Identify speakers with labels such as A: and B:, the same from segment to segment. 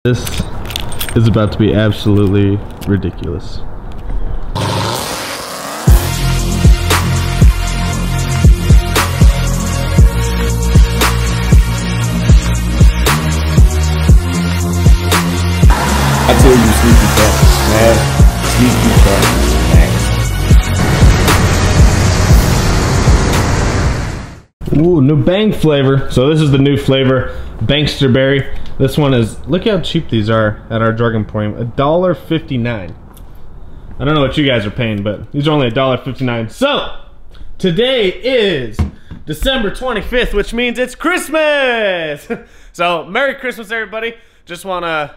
A: This is about to be absolutely ridiculous.
B: I tell you, sleepy cat, man, sleepy cat, man.
A: Ooh, new bang flavor. So this is the new flavor, Bankster Berry. This one is, look how cheap these are at our drug emporium, $1.59. I don't know what you guys are paying, but these are only $1.59. So, today is December 25th, which means it's Christmas! So, Merry Christmas, everybody. Just want to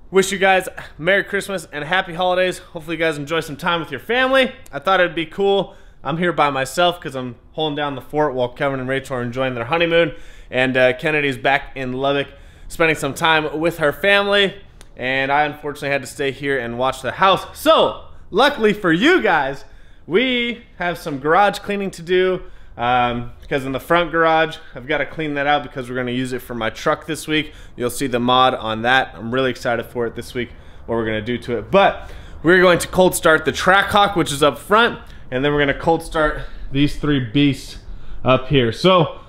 A: wish you guys Merry Christmas and Happy Holidays. Hopefully you guys enjoy some time with your family. I thought it'd be cool. I'm here by myself because I'm holding down the fort while Kevin and Rachel are enjoying their honeymoon. And Kennedy's back in Lubbock, spending some time with her family, and I unfortunately had to stay here and watch the house. So, luckily for you guys, we have some garage cleaning to do, because in the front garage, I've got to clean that out because we're going to use it for my truck this week. You'll see the mod on that. I'm really excited for it this week, what we're going to do to it. But we're going to cold start the Trackhawk, which is up front, and then we're going to cold start these three beasts up here. So,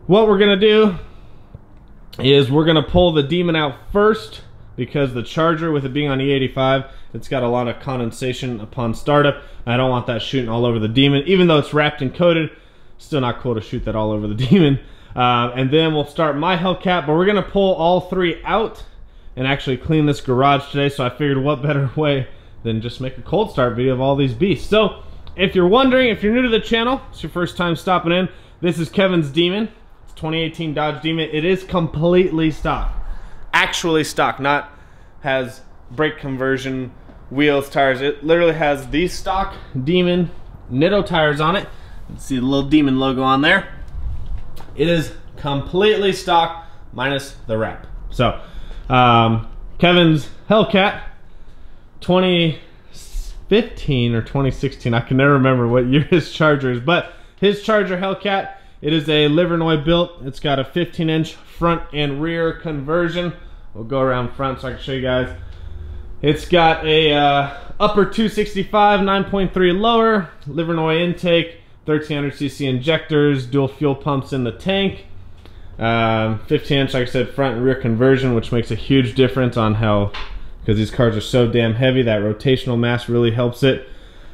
A: what we're going to do is we're gonna pull the Demon out first because the Charger, with it being on E85, it's got a lot of condensation upon startup. I don't want that shooting all over the Demon. Even though it's wrapped and coated, still not cool to shoot that all over the Demon. And then we'll start my Hellcat, but we're gonna pull all three out and actually clean this garage today, so I figured what better way than just make a cold start video of all these beasts. So, if you're wondering, if you're new to the channel, it's your first time stopping in, this is Kevin's Demon. 2018 Dodge Demon. It is completely stock, actually stock, not has brake conversion, wheels, tires. It literally has these stock Demon Nitto tires on it. You can see the little Demon logo on there. It is completely stock minus the wrap. So Kevin's Hellcat 2015 or 2016, I can never remember what year his Charger is, but his Charger Hellcat, it is a Livernois built. It's got a 15-inch front and rear conversion. We'll go around front so I can show you guys. It's got a upper 265, 9.3 lower, Livernois intake, 1300cc injectors, dual fuel pumps in the tank. 15-inch, like I said, front and rear conversion, which makes a huge difference on how, because these cars are so damn heavy, that rotational mass really helps it.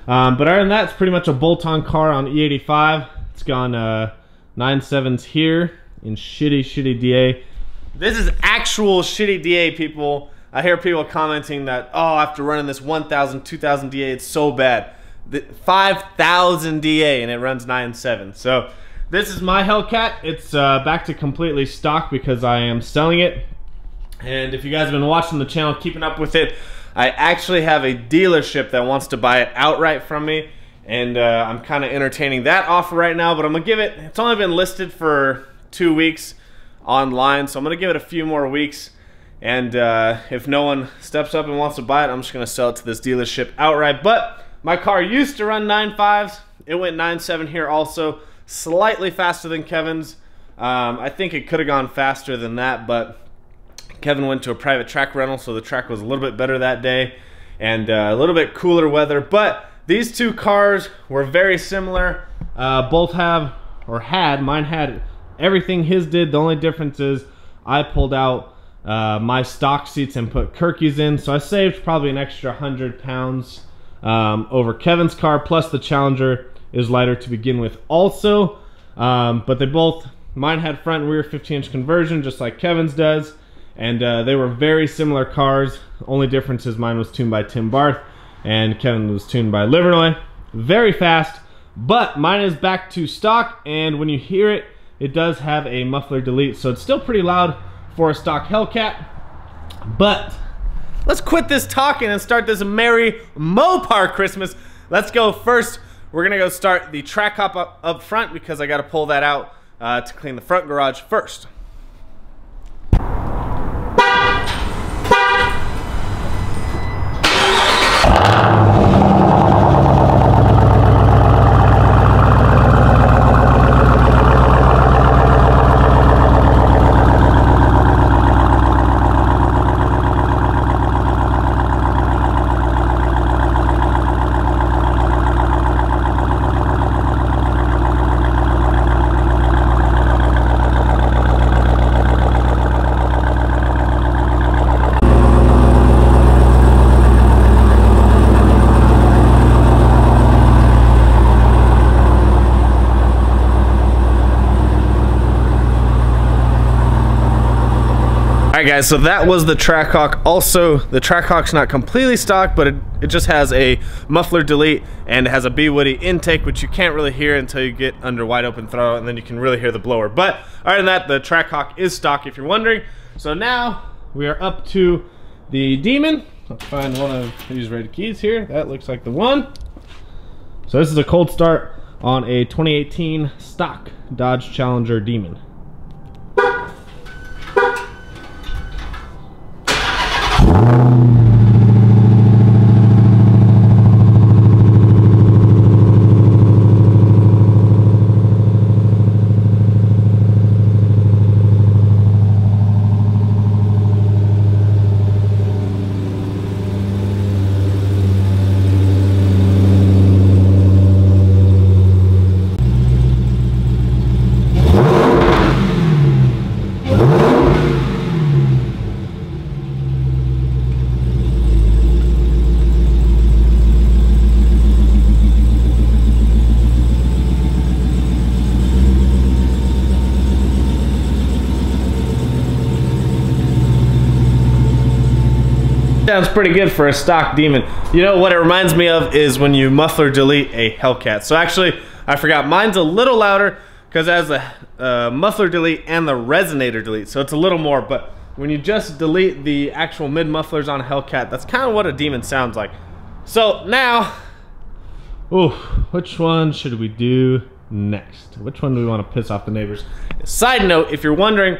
A: But other than that, it's pretty much a bolt-on car on E85. It's gone 9.7s here in shitty DA. This is actual shitty DA, people. I hear people commenting that, oh, after running this 1,000, 2,000 DA, it's so bad. 5,000 DA and it runs 9.7. So this is my Hellcat. It's back to completely stock because I am selling it. And if you guys have been watching the channel, keeping up with it, I actually have a dealership that wants to buy it outright from me. And I'm kind of entertaining that offer right now, but I'm going to give it, it's only been listed for 2 weeks online, so I'm going to give it a few more weeks. And if no one steps up and wants to buy it, I'm just going to sell it to this dealership outright. But my car used to run 9.5s. It went 9.7 here also, slightly faster than Kevin's. I think it could have gone faster than that, but Kevin went to a private track rental, so the track was a little bit better that day and a little bit cooler weather. But these two cars were very similar. Both have, or had, mine had everything his did. The only difference is I pulled out my stock seats and put Kirky's in, so I saved probably an extra 100 pounds over Kevin's car, plus the Challenger is lighter to begin with also. But they both, mine had front and rear 15-inch conversion just like Kevin's does, and they were very similar cars. Only difference is mine was tuned by Tim Barth and Kevin was tuned by Livernois. Very fast, but mine is back to stock, and when you hear it, it does have a muffler delete, so it's still pretty loud for a stock Hellcat. But let's quit this talking and start this merry Mopar Christmas. Let's go first. We're gonna go start the Trackhawk up front because I gotta pull that out to clean the front garage first. Alright guys, so that was the Trackhawk. Also, the Trackhawk's not completely stock, but it just has a muffler delete and it has a B-Woody intake, which you can't really hear until you get under wide open throttle, and then you can really hear the blower. But other than that, the Trackhawk is stock if you're wondering. So now we are up to the Demon. Let's find one of these red keys here. That looks like the one. So this is a cold start on a 2018 stock Dodge Challenger Demon. Sounds pretty good for a stock Demon. You know what it reminds me of is when you muffler delete a Hellcat. So actually, I forgot, mine's a little louder because it has the muffler delete and the resonator delete, so it's a little more, but when you just delete the actual mid mufflers on a Hellcat, that's kind of what a Demon sounds like. So now, ooh, which one should we do next? Which one do we want to piss off the neighbors? Side note, if you're wondering,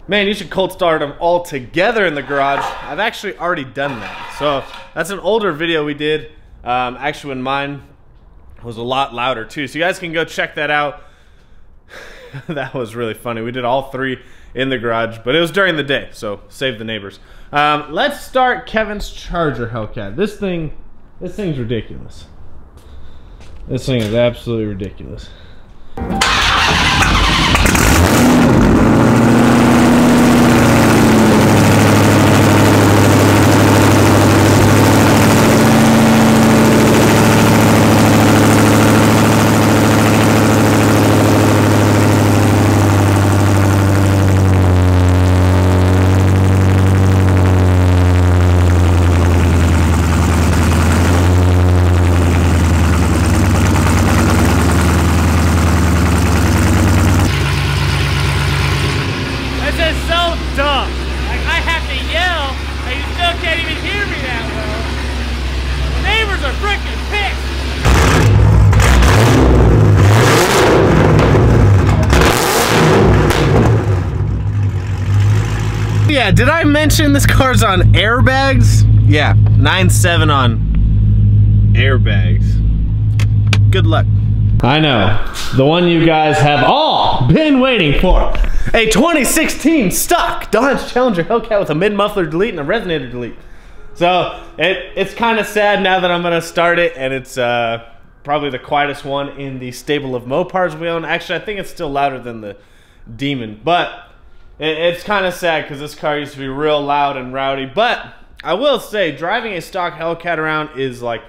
A: man, you should cold start them all together in the garage. I've actually already done that. So that's an older video we did. Actually, when mine was a lot louder too. So you guys can go check that out. That was really funny. We did all three in the garage, but it was during the day, so save the neighbors. Let's start Kevin's Charger Hellcat. This thing's ridiculous. This thing is absolutely ridiculous. Yeah, did I mention this car's on airbags? Yeah, 9.7 on airbags. Good luck. I know, the one you guys have all been waiting for. A 2016 stock Dodge Challenger Hellcat with a mid-muffler delete and a resonator delete. So, it's kind of sad now that I'm gonna start it, and it's probably the quietest one in the stable of Mopars we own. Actually, I think it's still louder than the Demon, but it's kind of sad because this car used to be real loud and rowdy. But I will say, driving a stock Hellcat around is like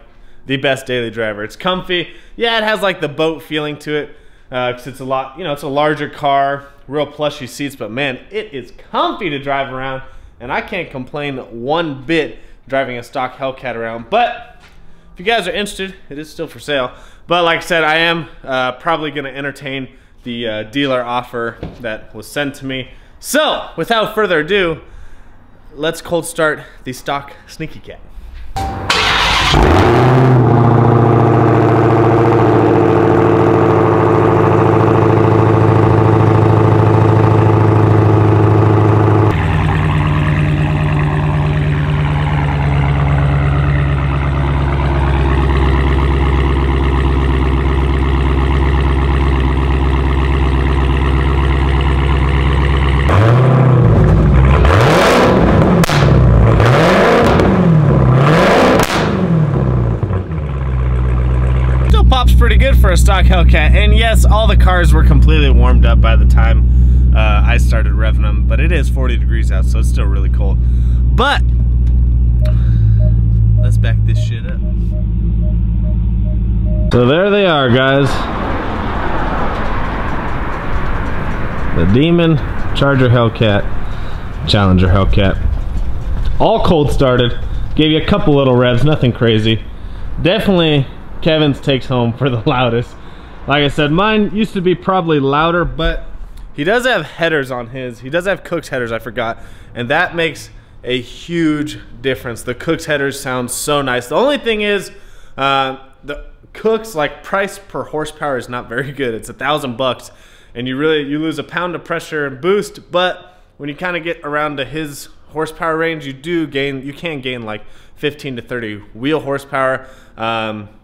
A: the best daily driver. It's comfy. Yeah, it has like the boat feeling to it because it's a lot, you know, it's a larger car, real plushy seats, but man, it is comfy to drive around, and I can't complain one bit driving a stock Hellcat around. But if you guys are interested, it is still for sale. But like I said, I am probably going to entertain the dealer offer that was sent to me. So, without further ado, let's cold start the stock Sneaky Cat. Pretty good for a stock Hellcat, and yes, all the cars were completely warmed up by the time I started revving them, but it is 40 degrees out, so it's still really cold. But let's back this shit up. So there they are, guys. The Demon Charger Hellcat Challenger Hellcat. All cold started. Gave you a couple little revs, nothing crazy. Definitely Kevin's takes home for the loudest. Like I said, mine used to be probably louder, but he does have headers on his. He does have Cook's headers, I forgot. And that makes a huge difference. The Cook's headers sound so nice. The only thing is, the Cook's like price per horsepower is not very good. It's $1,000, and you lose a pound of pressure and boost. But when you kind of get around to his horsepower range, you can gain like 15 to 30 wheel horsepower.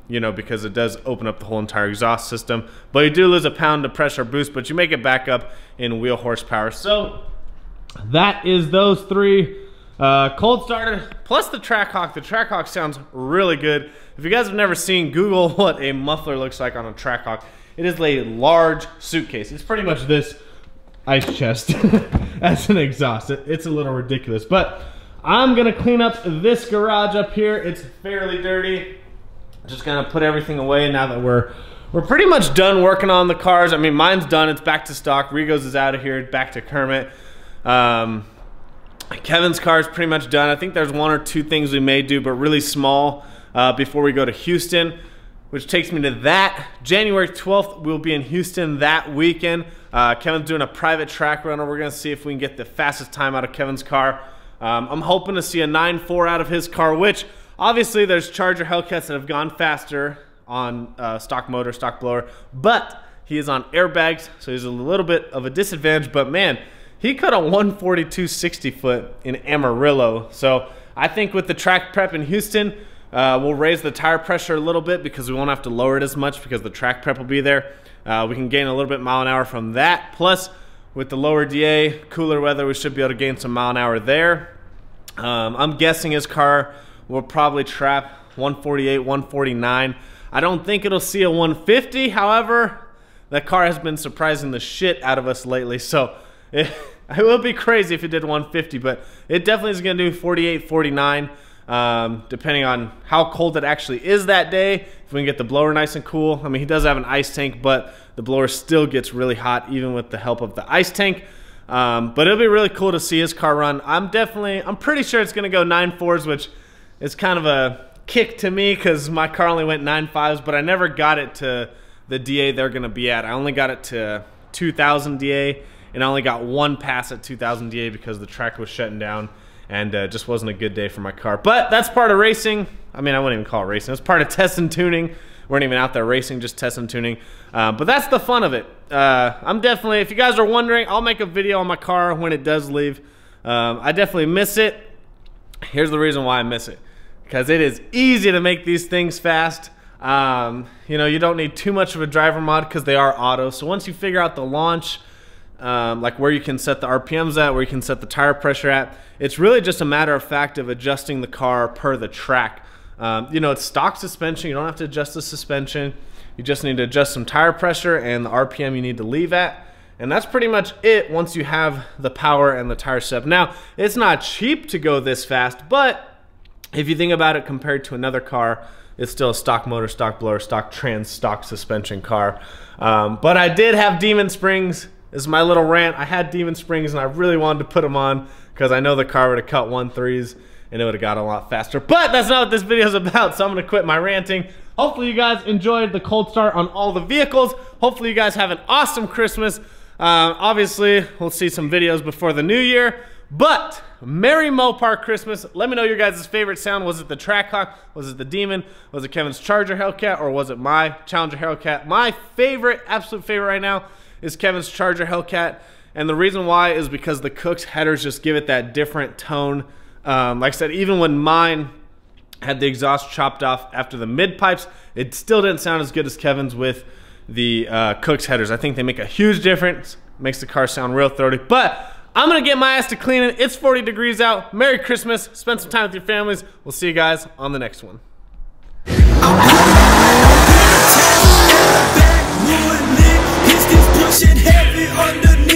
A: You know, because it does open up the whole entire exhaust system. But you do lose a pound of pressure boost, but you make it back up in wheel horsepower. So that is those three. Cold starter plus the Trackhawk. The Trackhawk sounds really good. If you guys have never seen, Google what a muffler looks like on a Trackhawk. It is a large suitcase. It's pretty much this ice chest as an exhaust. It's a little ridiculous, but I'm gonna clean up this garage up here. It's fairly dirty. Just gonna put everything away now that we're pretty much done working on the cars. I mean, mine's done. It's back to stock. Rigo's is out of here. Back to Kermit. Kevin's car is pretty much done. I think there's one or two things we may do, but really small, before we go to Houston, which takes me to that. January 12th, we'll be in Houston that weekend. Kevin's doing a private track run, and we're gonna see if we can get the fastest time out of Kevin's car. I'm hoping to see a 9.4 out of his car, which obviously there's Charger Hellcats that have gone faster on stock motor, stock blower, but he is on airbags, so he's a little bit of a disadvantage. But man, he cut a 142 60 foot in Amarillo. So I think with the track prep in Houston, we'll raise the tire pressure a little bit because we won't have to lower it as much because the track prep will be there. We can gain a little bit mile an hour from that. Plus, with the lower DA, cooler weather, we should be able to gain some mile an hour there. I'm guessing his car will probably trap 148, 149. I don't think it'll see a 150. However, that car has been surprising the shit out of us lately. So it will be crazy if it did 150, but it definitely is going to do 48, 49, depending on how cold it actually is that day. If we can get the blower nice and cool. I mean, he does have an ice tank, but the blower still gets really hot even with the help of the ice tank. But it'll be really cool to see his car run. I'm pretty sure it's going to go 9.4s, which is kind of a kick to me because my car only went 9.5s, but I never got it to the DA they're going to be at. I only got it to 2,000 DA, and I only got one pass at 2,000 DA because the track was shutting down, and just wasn't a good day for my car. But that's part of racing. I mean, I wouldn't even call it racing. It's part of test and tuning. We weren't even out there racing, just test and tuning. But that's the fun of it. I'm definitely, if you guys are wondering, I'll make a video on my car when it does leave. I definitely miss it. Here's the reason why I miss it. Because it is easy to make these things fast. You know, you don't need too much of a driver mod because they are auto. So once you figure out the launch, like where you can set the RPMs at, where you can set the tire pressure at, it's really just a matter of fact of adjusting the car per the track. You know, it's stock suspension. You don't have to adjust the suspension. You just need to adjust some tire pressure and the RPM you need to leave at. And that's pretty much it once you have the power and the tire setup. Now, it's not cheap to go this fast, but if you think about it compared to another car, it's still a stock motor, stock blower, stock suspension car. But I did have Demon Springs. This is my little rant. I had Demon Springs and I really wanted to put them on because I know the car would have cut 1.3s and it would have got a lot faster. But that's not what this video is about, so I'm going to quit my ranting. Hopefully you guys enjoyed the cold start on all the vehicles. Hopefully you guys have an awesome Christmas. Obviously, we'll see some videos before the new year. But Merry Mopar Christmas. Let me know your guys' favorite sound. Was it the Trackhawk? Was it the Demon? Was it Kevin's Charger Hellcat? Or was it my Challenger Hellcat? My favorite, absolute favorite right now is Kevin's Charger Hellcat. And the reason why is because the Cook's headers just give it that different tone. Like I said, even when mine had the exhaust chopped off after the mid pipes, it still didn't sound as good as Kevin's with the Cook's headers. I think they make a huge difference. Makes the car sound real throaty. But I'm gonna get my ass to cleaning. It's 40 degrees out. Merry Christmas. Spend some time with your families. We'll see you guys on the next one.